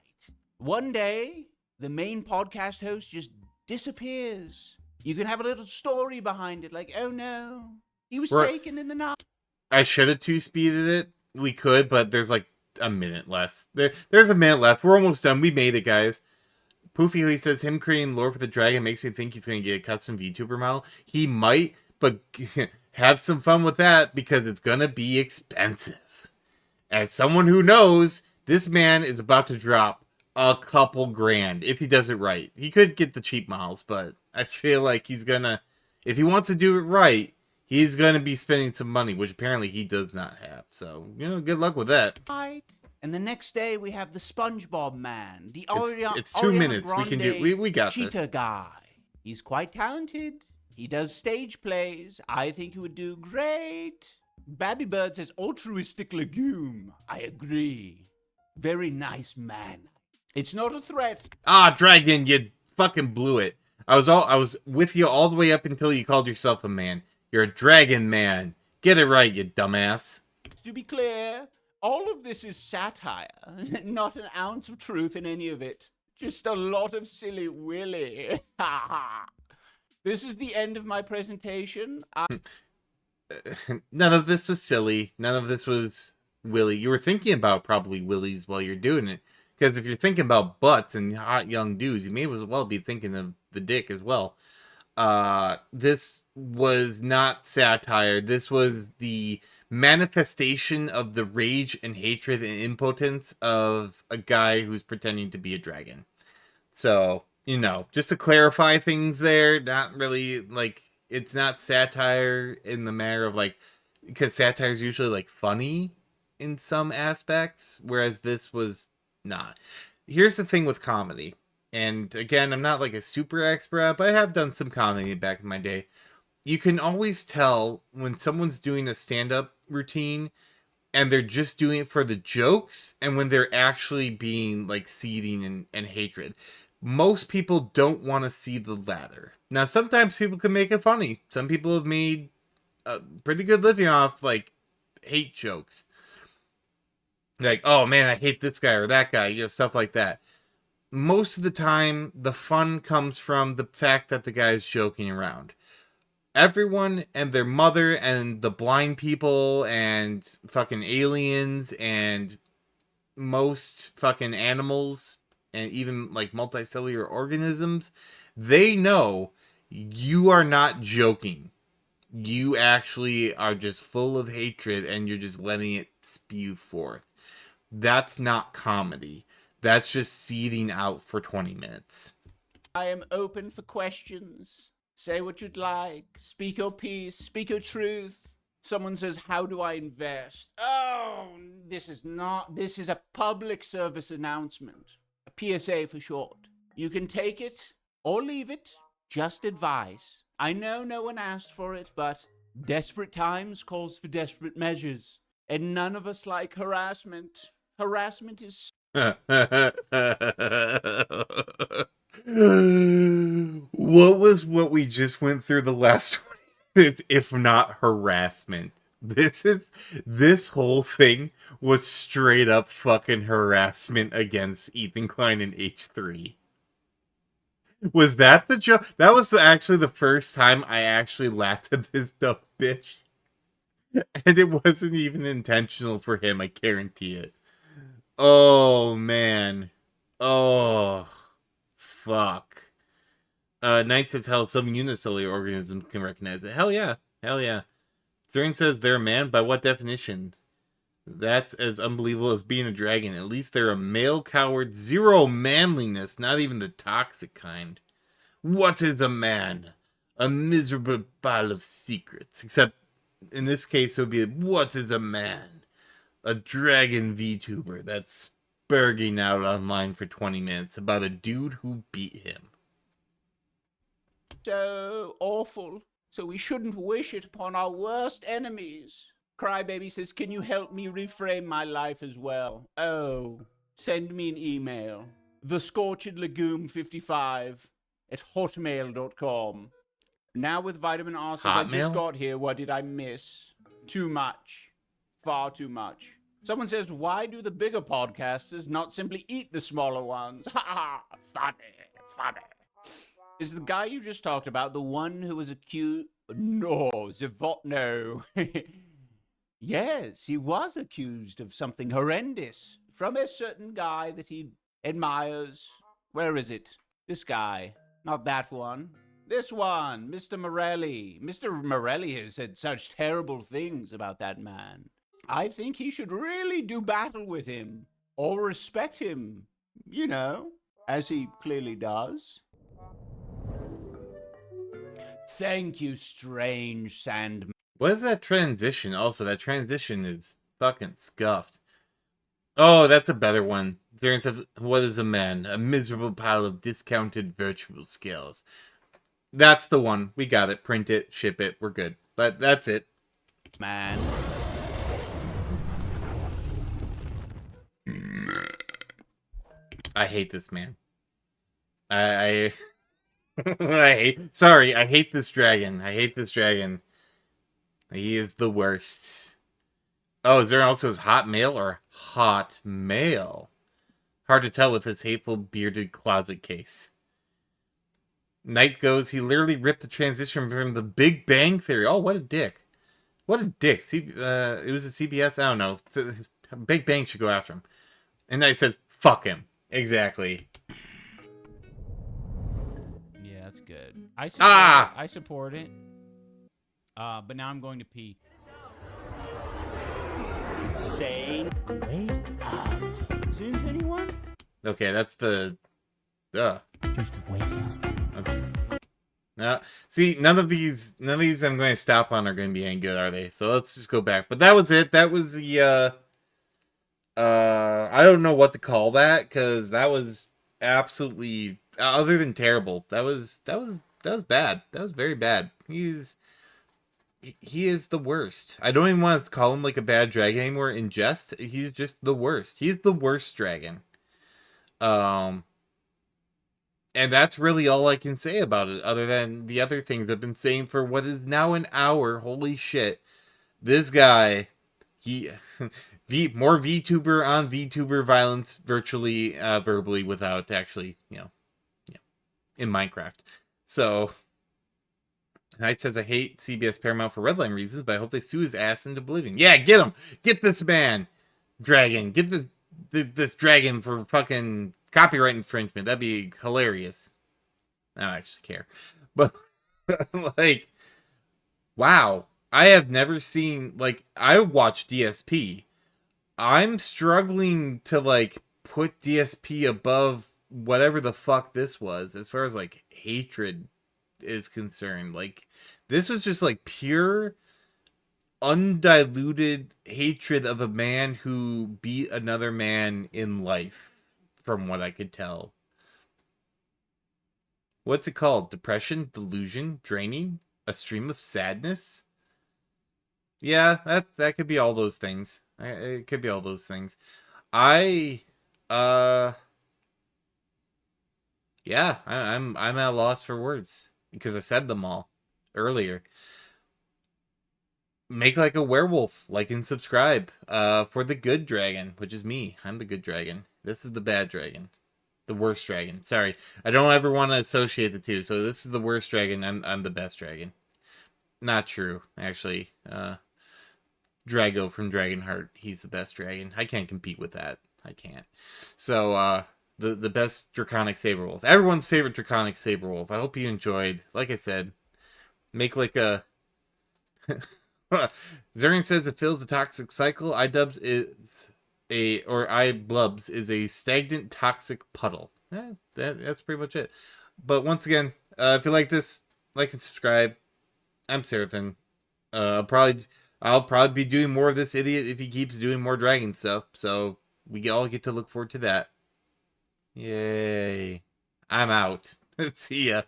One day, the main podcast host just disappears. You can have a little story behind it, like, oh no, he was taken in the night. I should have 2-speeded it. We could, but there's like a minute less. There's a minute left. We're almost done. We made it, guys. Poofy, he says, him creating lore for the dragon makes me think he's going to get a custom VTuber model. He might, but have some fun with that because it's going to be expensive. As someone who knows, this man is about to drop a couple grand if he does it right. He could get the cheap models, but I feel like he's gonna, if he wants to do it right, he's gonna be spending some money, which apparently he does not have. So, you know, good luck with that. Right. And the next day we have the SpongeBob man, the it's 2 minutes. We can do. We got cheetah this. Guy. He's quite talented. He does stage plays. I think he would do great. Babby Bird says altruistic Legume. I agree. Very nice man. It's not a threat. Ah, Dragon, you fucking blew it. I was with you all the way up until you called yourself a man. You're a dragon man. Get it right, you dumbass. To be clear, all of this is satire. Not an ounce of truth in any of it. Just a lot of silly willy. This is the end of my presentation. None of this was silly. None of this was willy. You were thinking about probably willies while you're doing it. Because if you're thinking about butts and hot young dudes, you may as well be thinking of the dick as well. This was not satire. This was the manifestation of the rage and hatred and impotence of a guy who's pretending to be a dragon. So, you know, just to clarify things there, not really, like, it's not satire in the manner of, like, because satire is usually, like, funny in some aspects, whereas this was not. Here's the thing with comedy. And again, I'm not like a super expert, but I have done some comedy back in my day. You can always tell when someone's doing a stand-up routine and they're just doing it for the jokes and when they're actually being like seething and hatred. Most people don't want to see the latter. Now, sometimes people can make it funny. Some people have made a pretty good living off, like, hate jokes. Like, oh man, I hate this guy or that guy, stuff like that. Most of the time, the fun comes from the fact that the guy's joking around. Everyone and their mother and the blind people and fucking aliens and most fucking animals and even like multicellular organisms, they know you are not joking. You actually are just full of hatred and you're just letting it spew forth. That's not comedy. That's just seething out for 20 minutes. I am open for questions. Say what you'd like. Speak your piece. Speak your truth. Someone says, how do I invest? Oh, this is a public service announcement. A PSA for short. You can take it or leave it. Just advice. I know no one asked for it, but desperate times calls for desperate measures. And none of us like harassment. Harassment is... What was what we just went through the last 20 minutes, if not harassment? This whole thing was straight up fucking harassment against Ethan Klein and H3. Was that the joke? That was actually the first time I actually laughed at this dumb bitch. And it wasn't even intentional for him, I guarantee it. Oh, man. Oh, fuck. Knight says, hell, some unicellular organisms can recognize it. Hell yeah. Hell yeah. Zern says they're a man. By what definition? That's as unbelievable as being a dragon. At least they're a male coward. Zero manliness. Not even the toxic kind. What is a man? A miserable pile of secrets. Except, in this case, it would be, what is a man? A dragon VTuber that's spurging out online for 20 minutes about a dude who beat him. So awful. So we shouldn't wish it upon our worst enemies. Crybaby says, can you help me reframe my life as well? Oh, send me an email. The Scorched Legume 55 at hotmail.com. Now with Vitamin R says, I just got here. What did I miss? Too much. Far too much. Someone says, why do the bigger podcasters not simply eat the smaller ones? Ha ha! Funny. Funny. Is the guy you just talked about the one who was accused? No, no. Yes, he was accused of something horrendous from a certain guy that he admires. Where is it? This guy. Not that one. This one, Mr. Morelli. Mr. Morelli has said such terrible things about that man. I think he should really do battle with him. Or respect him. You know, as he clearly does. Thank you, strange sand. What is that transition? Also, that transition is fucking scuffed. Oh, that's a better one. Zaren says, what is a man? A miserable pile of discounted virtual skills. That's the one. We got it. Print it. Ship it. We're good. But that's it. Man. I hate this man. I I hate this dragon. I hate this dragon. He is the worst. Oh, is there also his hot male or hot male? Hard to tell with his hateful bearded closet case. Knight goes, he literally ripped the transition from the Big Bang Theory. Oh, what a dick. What a dick. It was a CBS? I don't know. Big Bang should go after him. And Knight says, fuck him. Exactly. Yeah, that's good. I support it. But now I'm going to pee. Sane, wake up. Since anyone? Okay, that's the... Just wake up. No, see, none of these I'm going to stop on are going to be any good, are they? So let's just go back. But that was it. That was the, I don't know what to call that, because that was absolutely, other than terrible, that was bad. That was very bad. He is the worst. I don't even want to call him like a bad dragon anymore in jest. He's just the worst. He's the worst dragon. And that's really all I can say about it, other than the other things I've been saying for what is now an hour. Holy shit. This guy, he more VTuber on VTuber violence virtually verbally without actually, in Minecraft. So Knight says I hate CBS Paramount for redline reasons, but I hope they sue his ass into oblivion. Yeah, get him. Get this man. Dragon. Get this dragon for fucking copyright infringement. That'd be hilarious. I don't actually care. But like, wow. I have never seen, like, I watch DSP. I'm struggling to like put DSP above whatever the fuck this was as far as like hatred is concerned. Like, this was just like pure undiluted hatred of a man who beat another man in life, from what I could tell. What's it called? Depression, delusion, draining, a stream of sadness? Yeah, that could be all those things. It could be all those things. I yeah, I'm at a loss for words because I said them all earlier. Make like a werewolf, like and subscribe for the good dragon, which is me. I'm the good dragon. This is the bad dragon. The worst dragon. Sorry. I don't ever want to associate the two. So this is the worst dragon. I'm the best dragon. Not true, actually. Drago from Dragonheart, he's the best dragon. I can't compete with that. I can't. So the best draconic saberwolf. Everyone's favorite draconic saberwolf. I hope you enjoyed. Like I said, make like a Zerian says it fills a toxic cycle. iDubbbz is a stagnant toxic puddle. That's pretty much it. But once again, if you like this, like and subscribe. I'm seethe. I'll probably be doing more of this idiot if he keeps doing more dragon stuff. So we all get to look forward to that. Yay. I'm out. See ya.